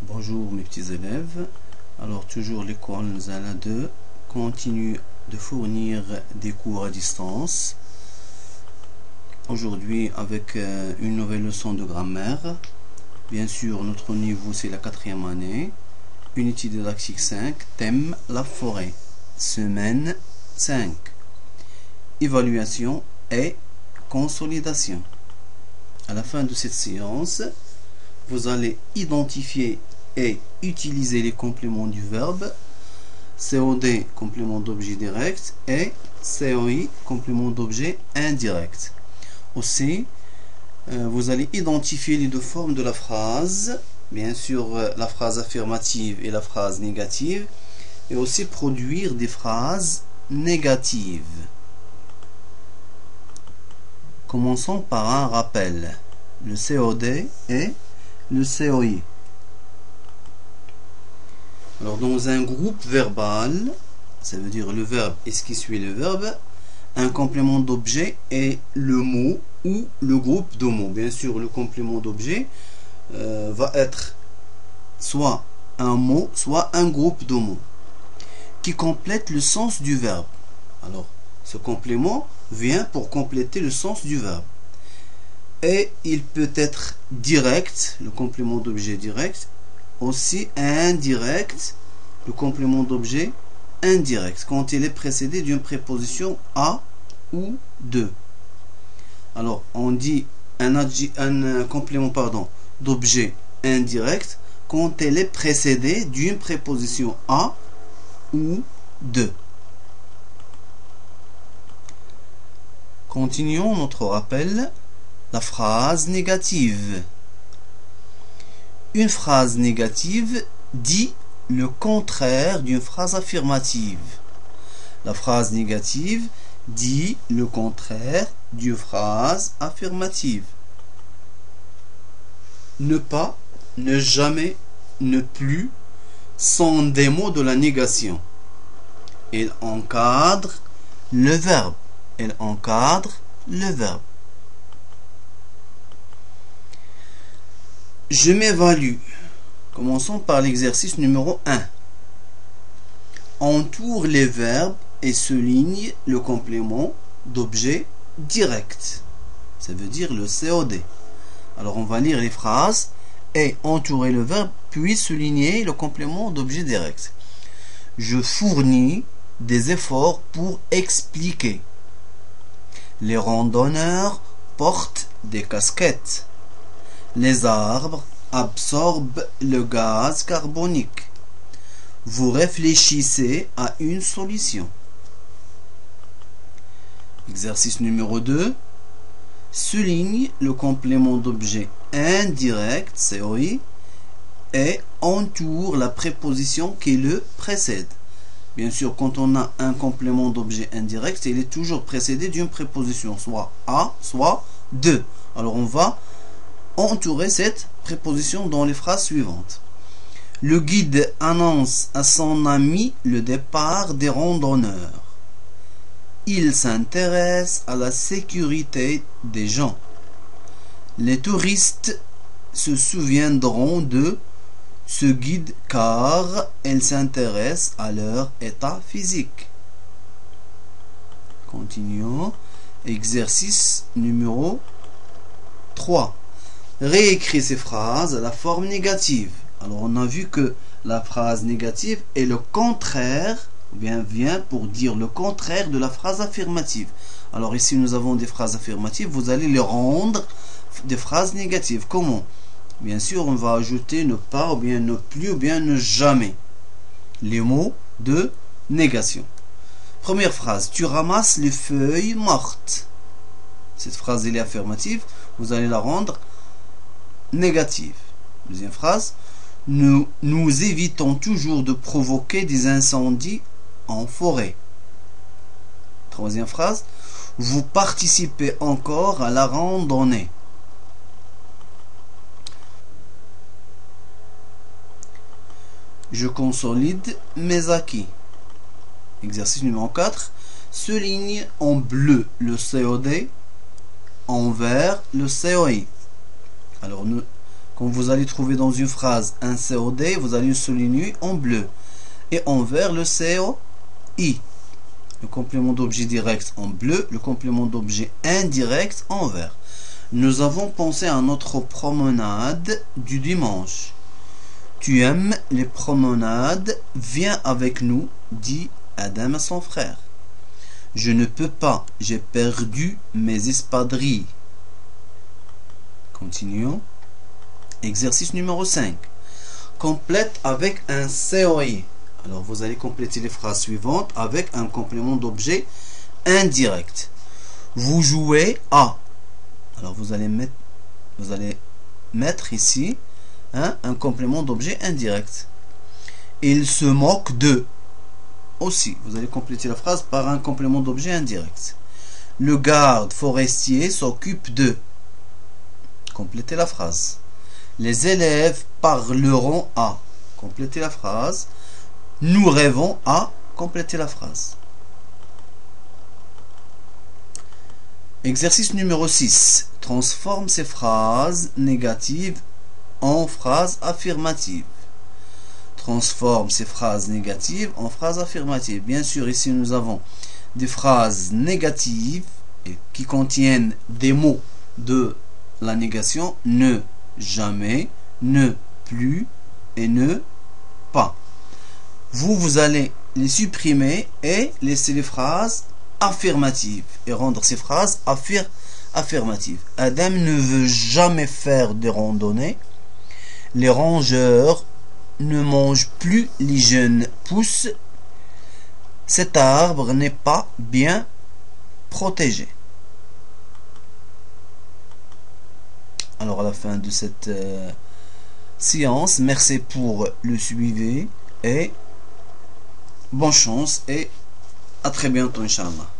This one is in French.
Bonjour mes petits élèves. Alors toujours l'école Zala 2 continue de fournir des cours à distance. Aujourd'hui avec une nouvelle leçon de grammaire. Bien sûr notre niveau c'est la 4e année. Unité didactique 5, thème la forêt. Semaine 5. Évaluation et consolidation. À la fin de cette séance, vous allez identifier et utiliser les compléments du verbe, COD complément d'objet direct et COI complément d'objet indirect. Aussi, vous allez identifier les deux formes de la phrase, bien sûr la phrase affirmative et la phrase négative, et aussi produire des phrases négatives. Commençons par un rappel, le COD et le COI. Alors dans un groupe verbal, ça veut dire le verbe et ce qui suit le verbe, un complément d'objet est le mot ou le groupe de mots. Bien sûr, le complément d'objet va être soit un mot, soit un groupe de mots qui complète le sens du verbe. Alors, ce complément vient pour compléter le sens du verbe. Et il peut être direct, le complément d'objet direct, aussi indirect, le complément d'objet indirect, quand il est précédé d'une préposition à ou de. Alors, on dit un complément d'objet indirect quand elle est précédée d'une préposition à ou de. Continuons notre rappel. La phrase négative. Une phrase négative dit le contraire d'une phrase affirmative. La phrase négative dit le contraire d'une phrase affirmative. Ne pas, ne jamais, ne plus sont des mots de la négation. Ils encadrent le verbe. Ils encadrent le verbe. Je m'évalue. Commençons par l'exercice numéro 1. Entoure les verbes et souligne le complément d'objet direct. Ça veut dire le COD. Alors on va lire les phrases et entourer le verbe, puis souligner le complément d'objet direct. Je fournis des efforts pour expliquer. Les randonneurs portent des casquettes. Les arbres absorbent le gaz carbonique. Vous réfléchissez à une solution. Exercice numéro 2. Souligne le complément d'objet indirect, COI, et entoure la préposition qui le précède. Bien sûr, quand on a un complément d'objet indirect, il est toujours précédé d'une préposition, soit à, soit de. Alors on va entourer cette préposition dans les phrases suivantes. Le guide annonce à son ami le départ des randonneurs. Il s'intéresse à la sécurité des gens. Les touristes se souviendront de ce guide car ils s'intéressent à leur état physique. Continuons. Exercice numéro 3. Réécris ces phrases à la forme négative. Alors on a vu que la phrase négative est le contraire, ou bien vient pour dire le contraire de la phrase affirmative. Alors ici nous avons des phrases affirmatives, vous allez les rendre des phrases négatives. Comment? Bien sûr on va ajouter ne pas, ou bien ne plus, ou bien ne jamais. Les mots de négation. Première phrase, tu ramasses les feuilles mortes. Cette phrase elle est affirmative, vous allez la rendre négative. Deuxième phrase, nous évitons toujours de provoquer des incendies en forêt. Troisième phrase, vous participez encore à la randonnée. Je consolide mes acquis. Exercice numéro 4, souligne en bleu le COD, en vert le COI. Alors nous Quand vous allez trouver dans une phrase un COD, vous allez le souligner en bleu. Et en vert, le COI. Le complément d'objet direct en bleu, le complément d'objet indirect en vert. Nous avons pensé à notre promenade du dimanche. Tu aimes les promenades? Viens avec nous, dit Adam à son frère. Je ne peux pas, j'ai perdu mes espadrilles. Continuons. Exercice numéro 5. Complète avec un COI. Alors vous allez compléter les phrases suivantes avec un complément d'objet indirect. Vous jouez à. Alors vous allez mettre ici un complément d'objet indirect. Il se moque de. Aussi, vous allez compléter la phrase par un complément d'objet indirect. Le garde forestier s'occupe de. Complétez la phrase. Les élèves parleront à. Complétez la phrase. Nous rêvons à. Compléter la phrase. Exercice numéro 6. Transforme ces phrases négatives en phrases affirmatives. Transforme ces phrases négatives en phrases affirmatives. Bien sûr, ici nous avons des phrases négatives qui contiennent des mots de la négation. Ne, jamais, ne, plus et ne, pas. Vous allez les supprimer et laisser les phrases affirmatives et rendre ces phrases affirmatives. Adam ne veut jamais faire de randonnée. Les rongeurs ne mangent plus les jeunes pousses. Cet arbre n'est pas bien protégé. Alors à la fin de cette séance, merci pour le suivi et bonne chance et à très bientôt, Inch'Allah.